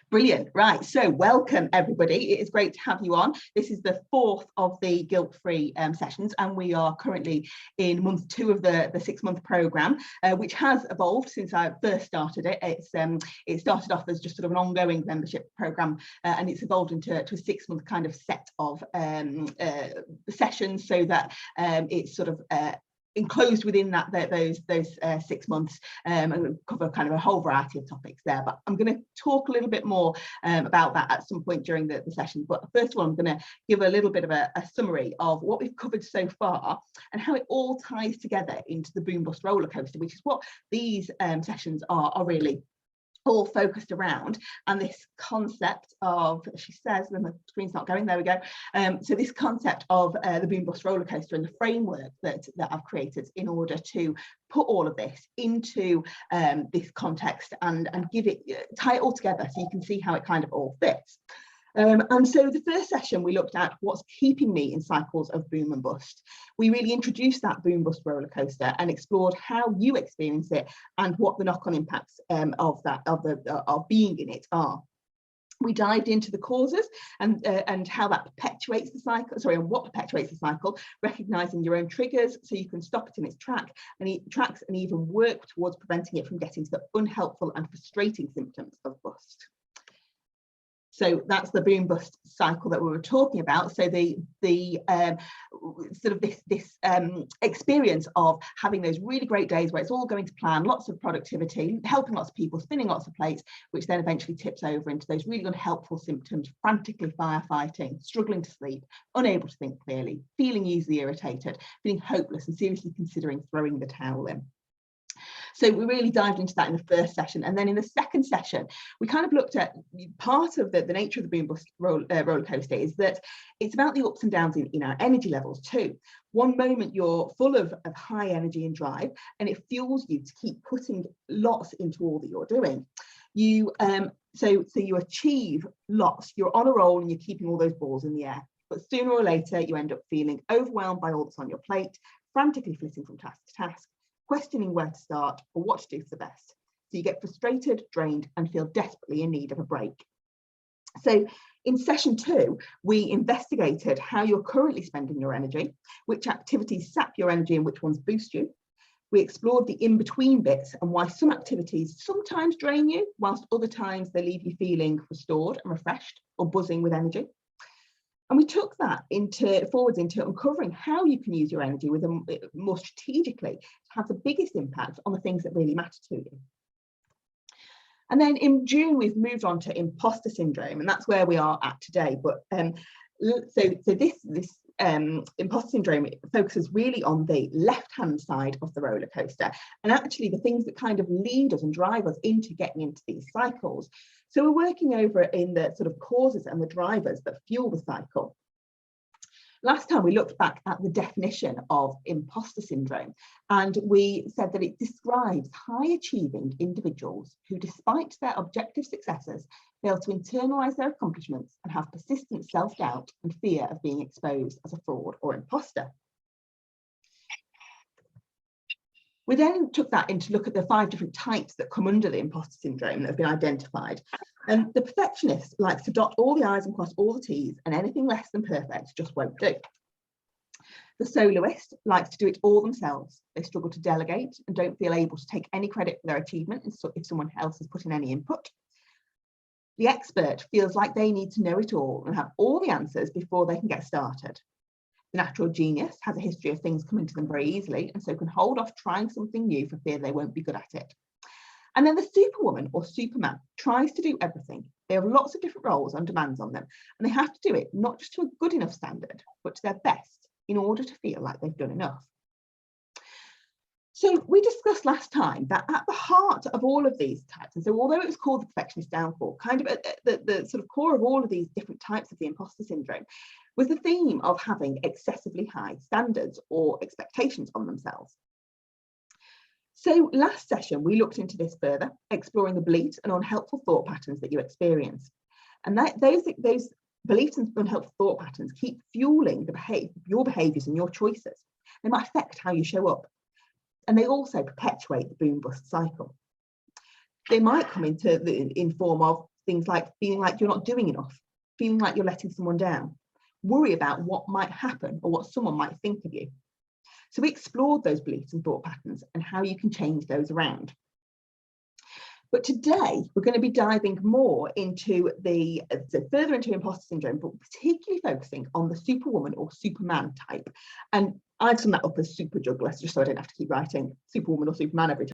Brilliant. Right. So welcome, everybody. It is great to have you on. This is the fourth of the guilt-free sessions, and we are currently in month 2 of the 6-month programme, which has evolved since I first started it. It started off as just sort of an ongoing membership programme, and it's evolved into a 6-month kind of set of sessions, so that it's sort of enclosed within those 6 months, and cover kind of a whole variety of topics there. But I'm going to talk a little bit more about that at some point during the session. But first of all, I'm going to give a little bit of a summary of what we've covered so far and how it all ties together into the boom bust roller coaster, which is what these sessions are really all focused around. And this concept of, she says, and the screen's not going, there we go. So this concept of the boom bust roller coaster and the framework that I've created in order to put all of this into this context and give it, tie it all together so you can see how it kind of all fits. And so the first session, we looked at what's keeping me in cycles of boom and bust. We really introduced that boom bust roller coaster and explored how you experience it and what the knock-on impacts of being in it are. We dived into the causes and how that perpetuates the cycle, and what perpetuates the cycle, recognizing your own triggers so you can stop it in its tracks and even work towards preventing it from getting to the unhelpful and frustrating symptoms of bust. So that's the boom bust cycle that we were talking about. So the sort of this experience of having those really great days where it's all going to plan, lots of productivity, helping lots of people, spinning lots of plates, which then eventually tips over into those really unhelpful symptoms: frantically firefighting, struggling to sleep, unable to think clearly, feeling easily irritated, feeling hopeless, and seriously considering throwing the towel in. So we really dived into that in the first session. And then in the second session, we kind of looked at part of the nature of the boom bust roller coaster is that it's about the ups and downs in our energy levels too. One moment you're full of high energy and drive, and it fuels you to keep putting lots into all that you're doing. So you achieve lots, you're on a roll and you're keeping all those balls in the air. But sooner or later, you end up feeling overwhelmed by all that's on your plate, frantically flitting from task to task, questioning where to start or what to do for the best. So you get frustrated, drained, and feel desperately in need of a break. So in session 2, we investigated how you're currently spending your energy, which activities sap your energy and which ones boost you. We explored the in-between bits and why some activities sometimes drain you, whilst other times they leave you feeling restored and refreshed or buzzing with energy. And we took that forwards into uncovering how you can use your energy with them more strategically to have the biggest impact on the things that really matter to you. And then in June, we've moved on to imposter syndrome, and that's where we are at today. But so this imposter syndrome focuses really on the left-hand side of the roller coaster, and actually the things that kind of lead us and drive us into getting into these cycles. So we're working over in the sort of causes and the drivers that fuel the cycle. Last time we looked back at the definition of imposter syndrome, and we said that it describes high-achieving individuals who, despite their objective successes, fail to internalise their accomplishments and have persistent self-doubt and fear of being exposed as a fraud or imposter. We then took that in to look at the 5 different types that come under the imposter syndrome that have been identified. And the perfectionist likes to dot all the I's and cross all the T's, and anything less than perfect just won't do. The soloist likes to do it all themselves. They struggle to delegate and don't feel able to take any credit for their achievement if someone else has put in any input. The expert feels like they need to know it all and have all the answers before they can get started. The natural genius has a history of things coming to them very easily, and so can hold off trying something new for fear they won't be good at it. And then the superwoman or superman tries to do everything. They have lots of different roles and demands on them, and they have to do it not just to a good enough standard, but to their best in order to feel like they've done enough. So we discussed last time that at the heart of all of these types, and so although it was called the perfectionist downfall, kind of at the sort of core of all of these different types of the imposter syndrome was the theme of having excessively high standards or expectations on themselves. So last session, we looked into this further, exploring the beliefs and unhelpful thought patterns that you experience. And those beliefs and unhelpful thought patterns keep fueling your behaviours and your choices. They might affect how you show up. And they also perpetuate the boom bust cycle. They might come in form of things like feeling like you're not doing enough, feeling like you're letting someone down, worry about what might happen or what someone might think of you. So we explored those beliefs and thought patterns and how you can change those around. But today we're going to be diving more into further into imposter syndrome, but particularly focusing on the superwoman or superman type. And I've summed that up as super juggler, just so I don't have to keep writing superwoman or superman every time.